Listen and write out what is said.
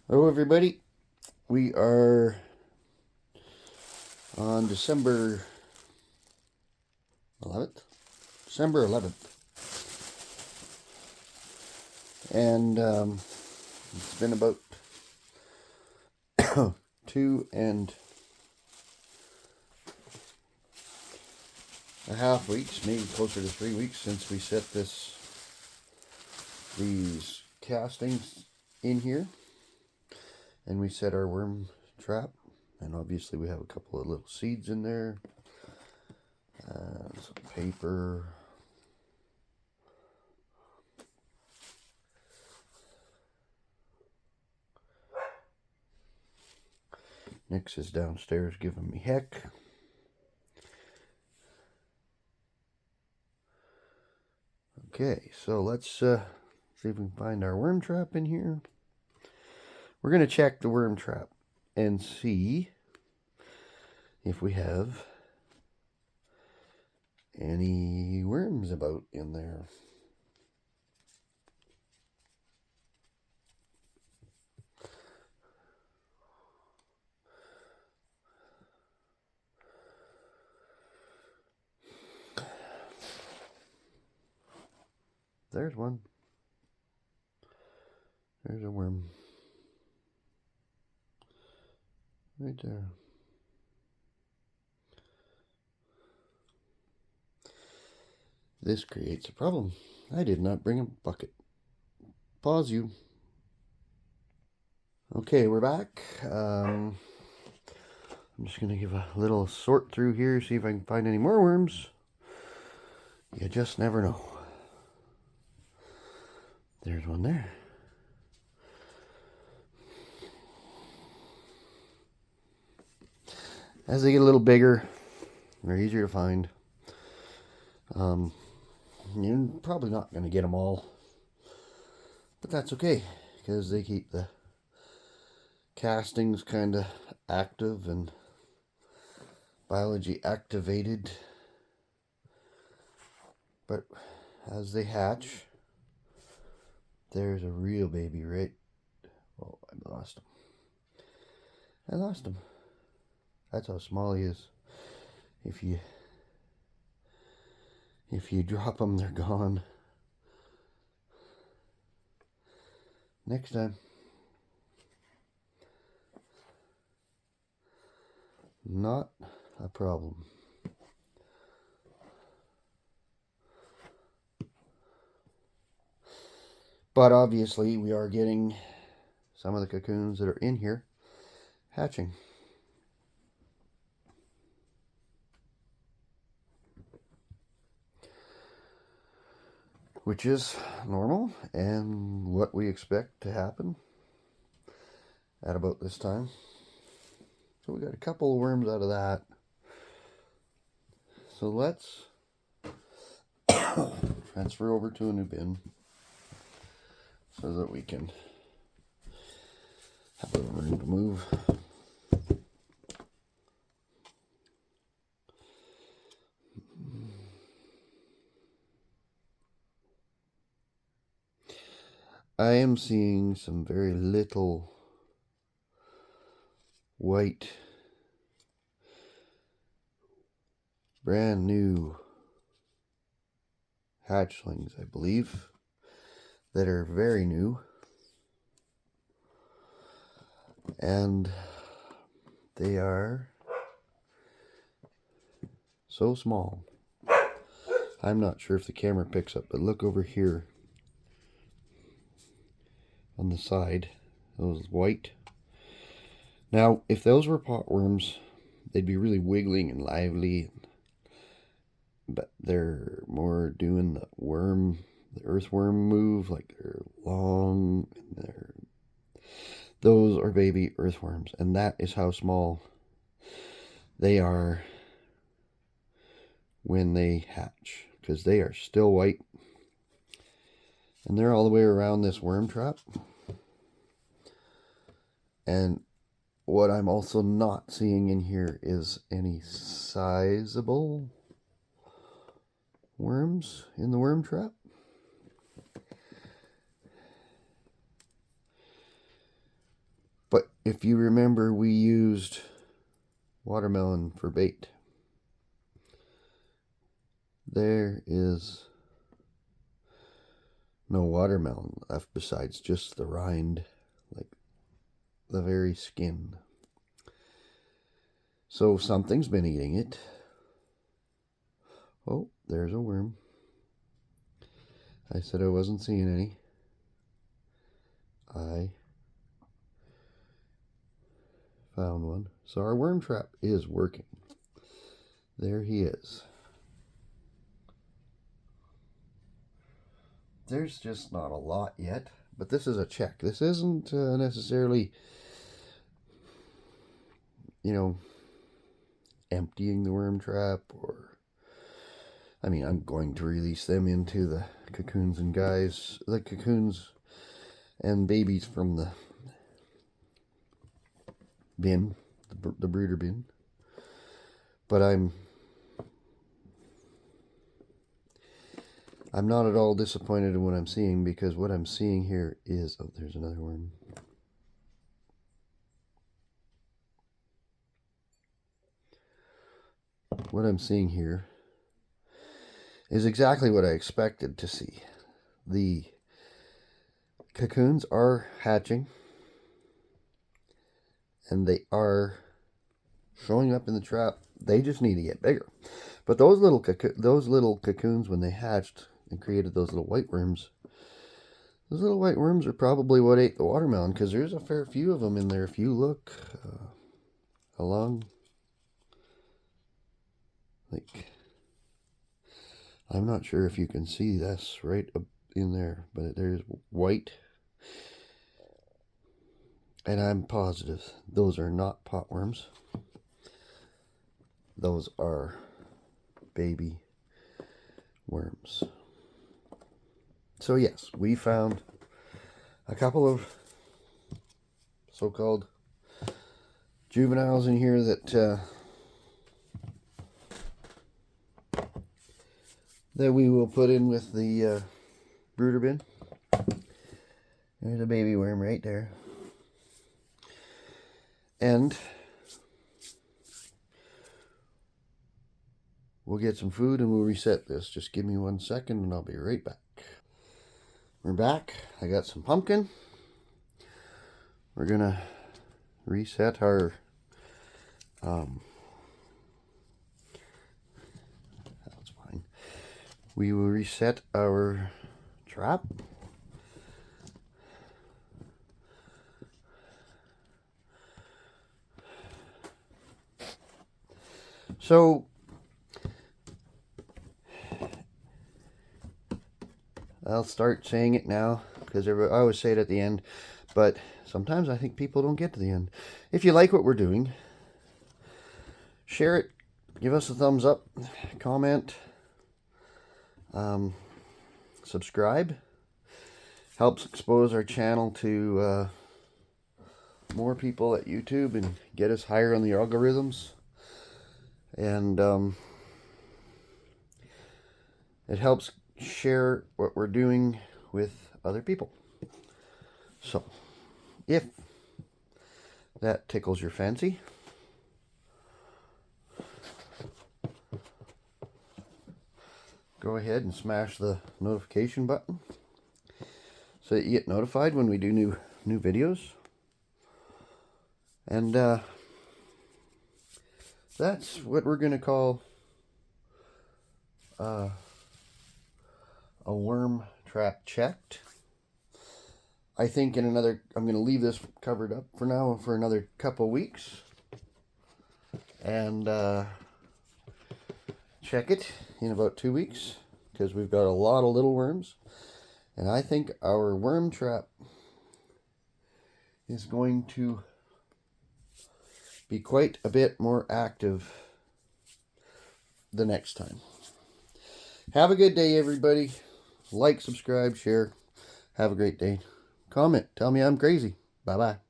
Hello, everybody. We are on December 11th. December 11th. And it's been about 2.5 weeks, maybe closer to 3 weeks, since we set these castings in here. And we set our worm trap. And obviously, we have a couple of little seeds in there, some paper. Nix is downstairs giving me heck. Okay, so let's see if we can find our worm trap in here. We're going to check the worm trap and see if we have any worms about in there. There's one. There's a worm. Right there. This creates a problem. I did not bring a bucket. Pause you. Okay, we're back. I'm just going to give a little sort through here, see if I can find any more worms. You just never know. There's one there. As they get a little bigger, they're easier to find. You're probably not going to get them all, but that's okay, because they keep the castings kind of active and biology activated. But as they hatch, there's a real baby, right? Oh, I lost him. I lost him. That's how small he is. If you drop them, they're gone. Next time. Not a problem. But obviously, we are getting some of the cocoons that are in here hatching. Which is normal and what we expect to happen at about this time. So we got a couple of worms out of that. So let's transfer over to a new bin so that we can have a little room to move. I am seeing some very little white, brand new hatchlings, I believe, that are very new. And they are so small. I'm not sure if the camera picks up, but look over here on the side, those white. Now, if those were potworms, they'd be really wiggling and lively, but they're more doing the earthworm move, like they're long, and those are baby earthworms, and that is how small they are when they hatch, because they are still white, and they're all the way around this worm trap. And what I'm also not seeing in here is any sizable worms in the worm trap. if you remember, we used watermelon for bait. There is no watermelon left besides just the rind, like the very skin. So something's been eating it. Oh, there's a worm. I said I wasn't seeing any. I found one. So our worm trap is working. There he is. There's just not a lot yet, but this is a check. This isn't necessarily, you know, emptying the worm trap, or, I mean, I'm going to release them into the cocoons and guys, the cocoons and babies from the bin, the brooder bin. But I'm not at all disappointed in what I'm seeing, because what I'm seeing here is, oh, there's another worm. What I'm seeing here is exactly what I expected to see. The cocoons are hatching, and they are showing up in the trap. They just need to get bigger. But those little cocoons, when they hatched and created those little white worms, those little white worms are probably what ate the watermelon, because there's a fair few of them in there. If you look along, like, I'm not sure if you can see this right up in there, but there's white. And I'm positive those are not potworms. Those are baby worms. So yes, we found a couple of so-called juveniles in here that we will put in with the brooder bin. There's a baby worm right there. And we'll get some food and we'll reset this. Just give me 1 second and I'll be right back. We're back. I got some pumpkin. We're gonna reset our that's fine. We will reset our trap. So I'll start saying it now, because I always say it at the end, but sometimes I think people don't get to the end. If you like what we're doing, share it, give us a thumbs up, comment, subscribe. Helps expose our channel to more people at YouTube and get us higher on the algorithms. And it helps share what we're doing with other people. So, if that tickles your fancy, go ahead and smash the notification button so that you get notified when we do new videos. And that's what we're going to call a worm trap checked. I think I'm going to leave this covered up for now for another couple weeks. And check it in about 2 weeks, because we've got a lot of little worms. And I think our worm trap is going to be quite a bit more active the next time. Have a good day, everybody. Like, subscribe, share. Have a great day. Comment. Tell me I'm crazy. Bye-bye.